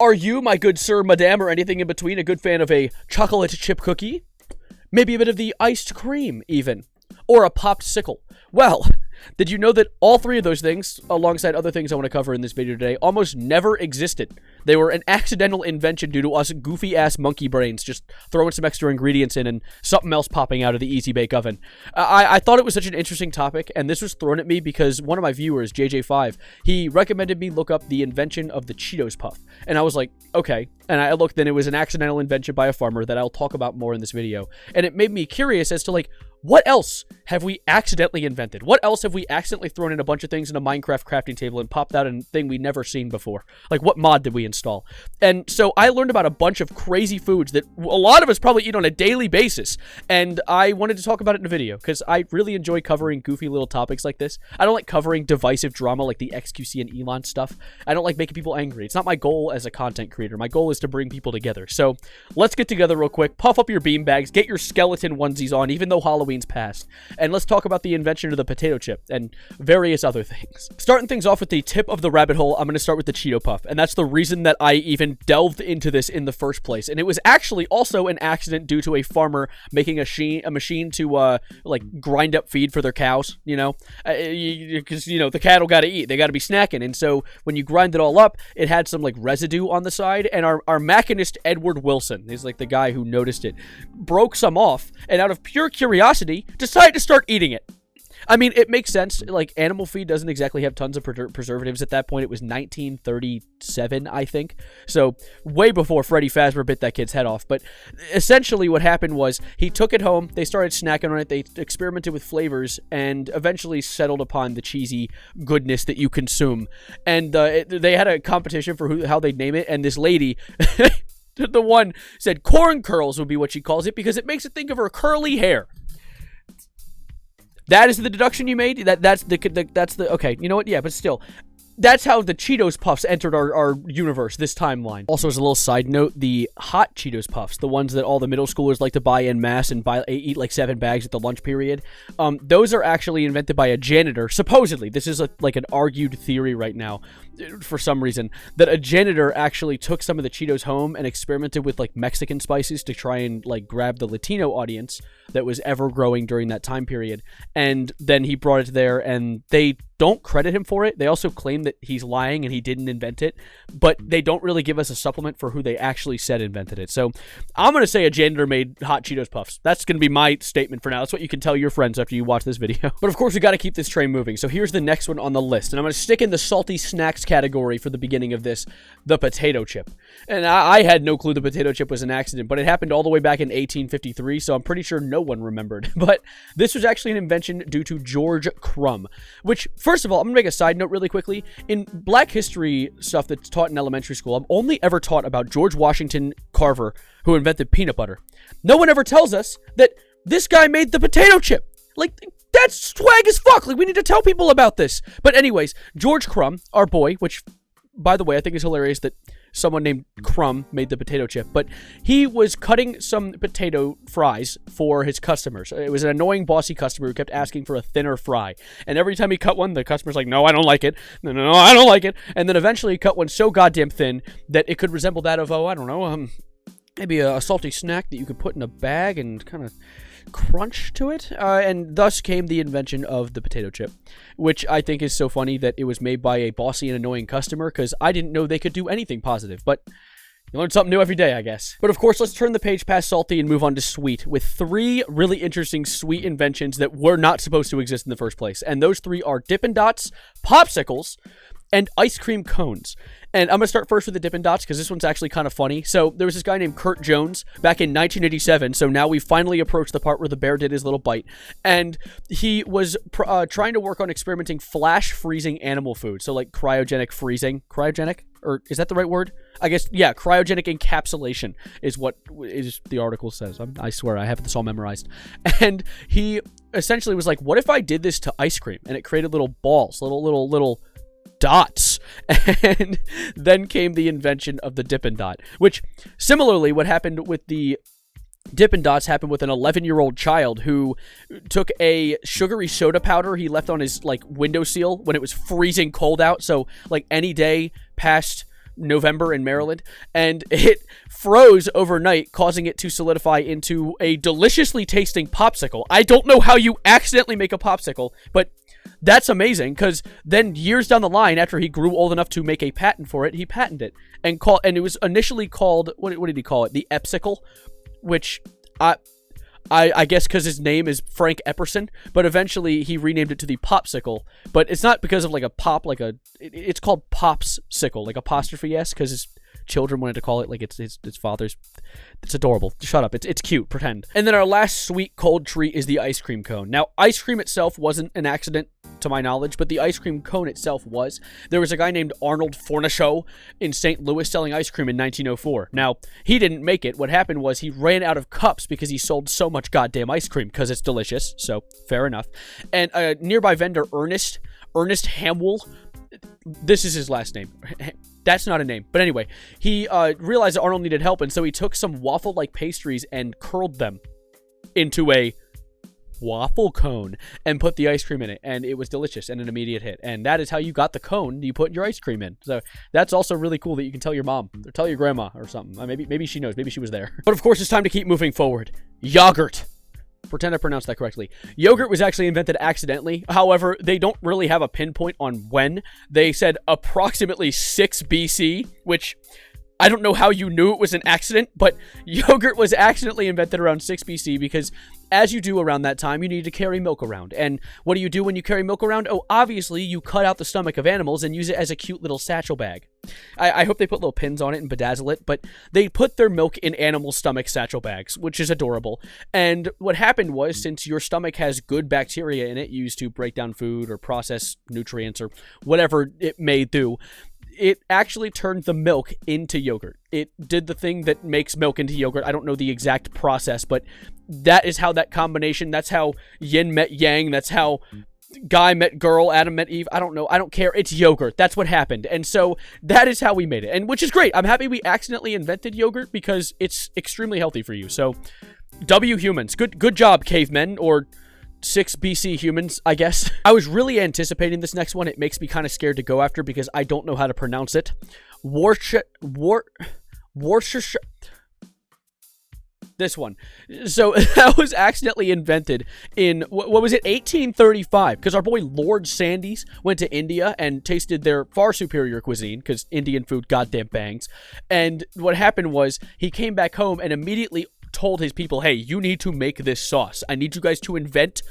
Are you, my good sir, madame, or anything in between, a good fan of a chocolate chip cookie? Maybe a bit of the iced cream, even. Or a popped sickle. Well, did you know that all three of those things, alongside other things I want to cover in this video today, almost never existed? They were an accidental invention due to us goofy-ass monkey brains just throwing some extra ingredients in and something else popping out of the Easy Bake Oven. I thought it was such an interesting topic, and this was thrown at me because one of my viewers, JJ5, he recommended me look up the invention of the Cheetos Puff. And I was like, okay. And I looked, and it was an accidental invention by a farmer that I'll talk about more in this video. And it made me curious as to, like, what else have we accidentally invented? What else have we accidentally thrown in a bunch of things in a Minecraft crafting table and popped out a thing we'd never seen before? Like, what mod did we install? And so I learned about a bunch of crazy foods that a lot of us probably eat on a daily basis. And I wanted to talk about it in a video because I really enjoy covering goofy little topics like this. I don't like covering divisive drama like the XQC and Elon stuff. I don't like making people angry. It's not my goal as a content creator. My goal is to bring people together. So let's get together real quick, puff up your beanbags, get your skeleton onesies on, even though Halloween's passed, and let's talk about the invention of the potato chip and various other things. Starting things off with the tip of the rabbit hole, I'm going to start with the Cheeto Puff, and that's the reason that I even delved into this in the first place. And it was actually also an accident due to a farmer making a machine to like grind up feed for their cows, you know, because you know the cattle got to eat, they got to be snacking, and so when you grind it all up, it had some like residue on the side, and our machinist Edward Wilson, he's like the guy who noticed it, broke some off, and out of pure curiosity decided to start eating it. I mean, it makes sense. Like, animal feed doesn't exactly have tons of preservatives. At that point, it was 1937, I think. So, way before Freddy Fazbear bit that kid's head off. But essentially what happened was he took it home, they started snacking on it, they experimented with flavors, and eventually settled upon the cheesy goodness that you consume. And they had a competition for how they'd name it, and this lady... the one said corn curls would be what she calls it because it makes it think of her curly hair. That is the deduction you made? That's the okay, you know what? Yeah, but still. That's how the Cheetos Puffs entered our universe, this timeline. Also, as a little side note, the hot Cheetos Puffs, the ones that all the middle schoolers like to buy en masse and eat like 7 bags at the lunch period, those are actually invented by a janitor, supposedly. This is like an argued theory right now, for some reason, that a janitor actually took some of the Cheetos home and experimented with like Mexican spices to try and like grab the Latino audience that was ever growing during that time period. And then he brought it there, and they don't credit him for it. They also claim that he's lying and he didn't invent it, but they don't really give us a supplement for who they actually said invented it. So I'm going to say a janitor made hot Cheetos Puffs. That's going to be my statement for now. That's what you can tell your friends after you watch this video. But of course, we got to keep this train moving. So here's the next one on the list, and I'm going to stick in the salty snacks category for the beginning of this, the potato chip. And I had no clue the potato chip was an accident, but it happened all the way back in 1853, so I'm pretty sure no one remembered. But this was actually an invention due to George Crumb, which, first of all, I'm going to make a side note really quickly. In Black history stuff that's taught in elementary school, I'm only ever taught about George Washington Carver, who invented peanut butter. No one ever tells us that this guy made the potato chip. Like, that's swag as fuck. Like, we need to tell people about this. But anyways, George Crumb, our boy, which, by the way, I think is hilarious that someone named Crumb made the potato chip, but he was cutting some potato fries for his customers. It was an annoying bossy customer who kept asking for a thinner fry, and every time he cut one, the customer's like, no, I don't like it. No, I don't like it. And then eventually he cut one so goddamn thin that it could resemble that of, I don't know, maybe a salty snack that you could put in a bag and kind of crunch to it, and thus came the invention of the potato chip, which I think is so funny that it was made by a bossy and annoying customer, because I didn't know they could do anything positive, but you learn something new every day, I guess. But of course, let's turn the page past salty and move on to sweet, with 3 really interesting sweet inventions that were not supposed to exist in the first place, and those 3 are Dippin' Dots, popsicles, and ice cream cones. And I'm going to start first with the Dippin' Dots because this one's actually kind of funny. So there was this guy named Kurt Jones back in 1987. So now we finally approached the part where the bear did his little bite. And he was trying to work on experimenting flash freezing animal food. So like cryogenic freezing. Cryogenic? Or is that the right word? I guess, yeah, cryogenic encapsulation is what the article says. I swear, I have this all memorized. And he essentially was like, what if I did this to ice cream? And it created little balls, little dots. And then came the invention of the Dippin' Dot, which similarly what happened with the Dippin' Dots happened with an 11-year-old child who took a sugary soda powder he left on his like windowsill when it was freezing cold out. So like any day past November in Maryland, and it froze overnight, causing it to solidify into a deliciously tasting popsicle. I don't know how you accidentally make a popsicle, but that's amazing, because then years down the line, after he grew old enough to make a patent for it, he patented it, and it was initially called, what did he call it? The Epsicle, which I guess because his name is Frank Epperson, but eventually he renamed it to the Popsicle. But it's not because of like a pop, it's called Popsicle, like apostrophe S, because his children wanted to call it like it's his father's. It's adorable. Shut up. It's cute. Pretend. And then our last sweet cold treat is the ice cream cone. Now, ice cream itself wasn't an accident to my knowledge, but the ice cream cone itself was. There was a guy named Arnold Fornichaux in St. Louis selling ice cream in 1904. Now, he didn't make it. What happened was he ran out of cups because he sold so much goddamn ice cream, because it's delicious, so fair enough. And a nearby vendor, Ernest Hamwell, this is his last name. That's not a name. But anyway, he realized that Arnold needed help, and so he took some waffle-like pastries and curled them into a waffle cone and put the ice cream in it, and it was delicious and an immediate hit. And that is how you got the cone you put your ice cream in. So that's also really cool that you can tell your mom or tell your grandma or something. Maybe she knows. Maybe she was there. But of course, it's time to keep moving forward. Yogurt. Pretend I pronounced that correctly. Yogurt was actually invented accidentally. However, they don't really have a pinpoint on when. They said approximately 6 BC, which I don't know how you knew it was an accident, but yogurt was accidentally invented around 6 BC because, as you do around that time, you need to carry milk around. And what do you do when you carry milk around? Oh, obviously, you cut out the stomach of animals and use it as a cute little satchel bag. I hope they put little pins on it and bedazzle it, but they put their milk in animal stomach satchel bags, which is adorable. And what happened was, since your stomach has good bacteria in it used to break down food or process nutrients or whatever it may do, it actually turned the milk into yogurt. It did the thing that makes milk into yogurt. I don't know the exact process, but that is how that combination, that's how yin met yang, that's how guy met girl, Adam met Eve. I don't know. I don't care. It's yogurt. That's what happened. And so that is how we made it. And which is great. I'm happy we accidentally invented yogurt because it's extremely healthy for you. So W humans. Good job, cavemen, or 6 BC humans, I guess. I was really anticipating this next one. It makes me kind of scared to go after because I don't know how to pronounce it. Worcestershire. This one. So that was accidentally invented in, what was it, 1835, because our boy Lord Sandys went to India and tasted their far superior cuisine, because Indian food goddamn bangs. And what happened was he came back home and immediately told his people, hey, you need to make this sauce. I need you guys to invent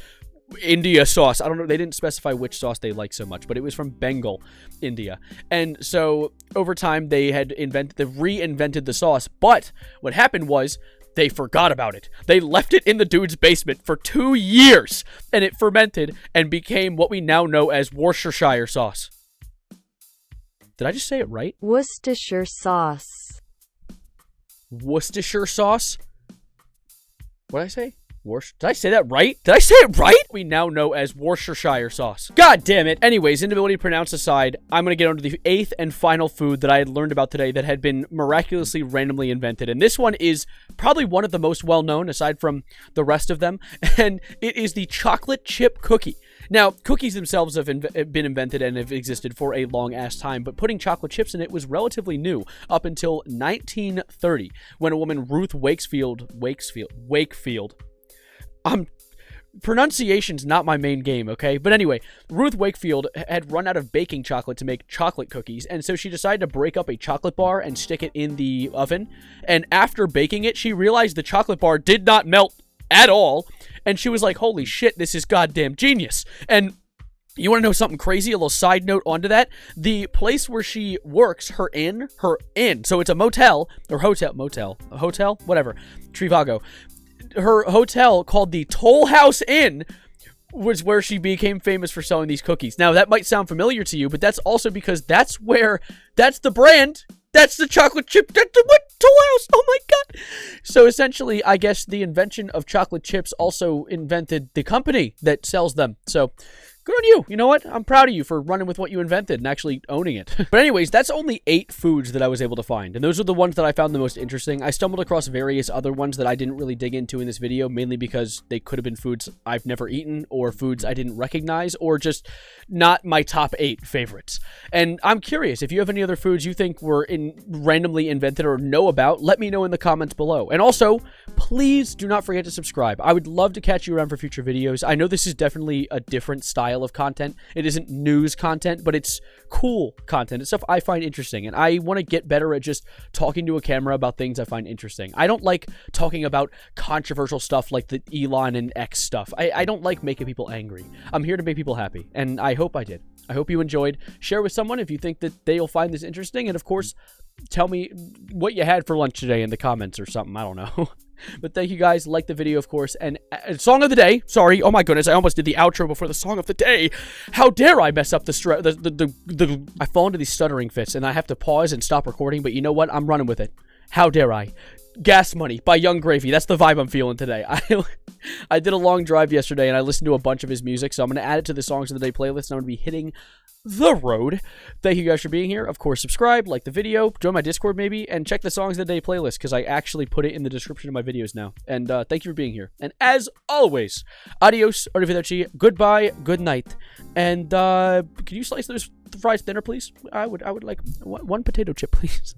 India sauce. I don't know, they didn't specify which sauce they like so much, but it was from Bengal, India. And so over time they reinvented the sauce, but what happened was they forgot about it. They left it in the dude's basement for 2 years, and it fermented and became what we now know as Worcestershire sauce. Did I just say it right? Worcestershire sauce. Worcestershire sauce? What did I say? Did I say that right? Did I say it right? We now know as Worcestershire sauce. God damn it. Anyways, inability to pronounce aside, I'm going to get on to the 8th and final food that I had learned about today that had been miraculously randomly invented. And this one is probably one of the most well-known aside from the rest of them. And it is the chocolate chip cookie. Now, cookies themselves have been invented and have existed for a long-ass time, but putting chocolate chips in it was relatively new up until 1930, when a woman, Ruth Wakefield, pronunciation's not my main game, okay? But anyway, Ruth Wakefield had run out of baking chocolate to make chocolate cookies, and so she decided to break up a chocolate bar and stick it in the oven. And after baking it, she realized the chocolate bar did not melt at all, and she was like, holy shit, this is goddamn genius. And you want to know something crazy? A little side note onto that. The place where she works, her inn, so it's a motel, or hotel, whatever, Trivago. Her hotel, called the Toll House Inn, was where she became famous for selling these cookies. Now, that might sound familiar to you, but that's also because that's the brand. That's the chocolate chip. That's the Toll House. Oh my god. So essentially, I guess the invention of chocolate chips also invented the company that sells them. So Good on you. You know what? I'm proud of you for running with what you invented and actually owning it. But anyways, that's only 8 foods that I was able to find. And those are the ones that I found the most interesting. I stumbled across various other ones that I didn't really dig into in this video, mainly because they could have been foods I've never eaten or foods I didn't recognize or just not my top 8 favorites. And I'm curious, if you have any other foods you think were randomly invented or know about, let me know in the comments below. And also, please do not forget to subscribe. I would love to catch you around for future videos. I know this is definitely a different style of content. It isn't news content, but it's cool content. It's stuff I find interesting, and I want to get better at just talking to a camera about things I find interesting. I don't like talking about controversial stuff like the Elon and X stuff. I don't like making people angry. I'm here to make people happy, and I hope I did. I hope you enjoyed. Share with someone if you think that they'll find this interesting, and of course, tell me what you had for lunch today in the comments or something. I don't know. But thank you guys. Like the video, of course. And song of the day. Sorry. Oh my goodness. I almost did the outro before the song of the day. How dare I mess up I fall into these stuttering fits and I have to pause and stop recording. But you know what? I'm running with it. How dare I? Gas Money by Young Gravy. That's the vibe I'm feeling today. I did a long drive yesterday and I listened to a bunch of his music. So I'm going to add it to the Songs of the Day playlist. And I'm going to be hitting the road. Thank you guys for being here. Of course, subscribe, like the video, join my Discord maybe, and check the Songs of the Day playlist because I actually put it in the description of my videos now. And thank you for being here. And as always, adios, arrivederci, goodbye, good night. And can you slice those fries thinner, please? I would like one potato chip, please.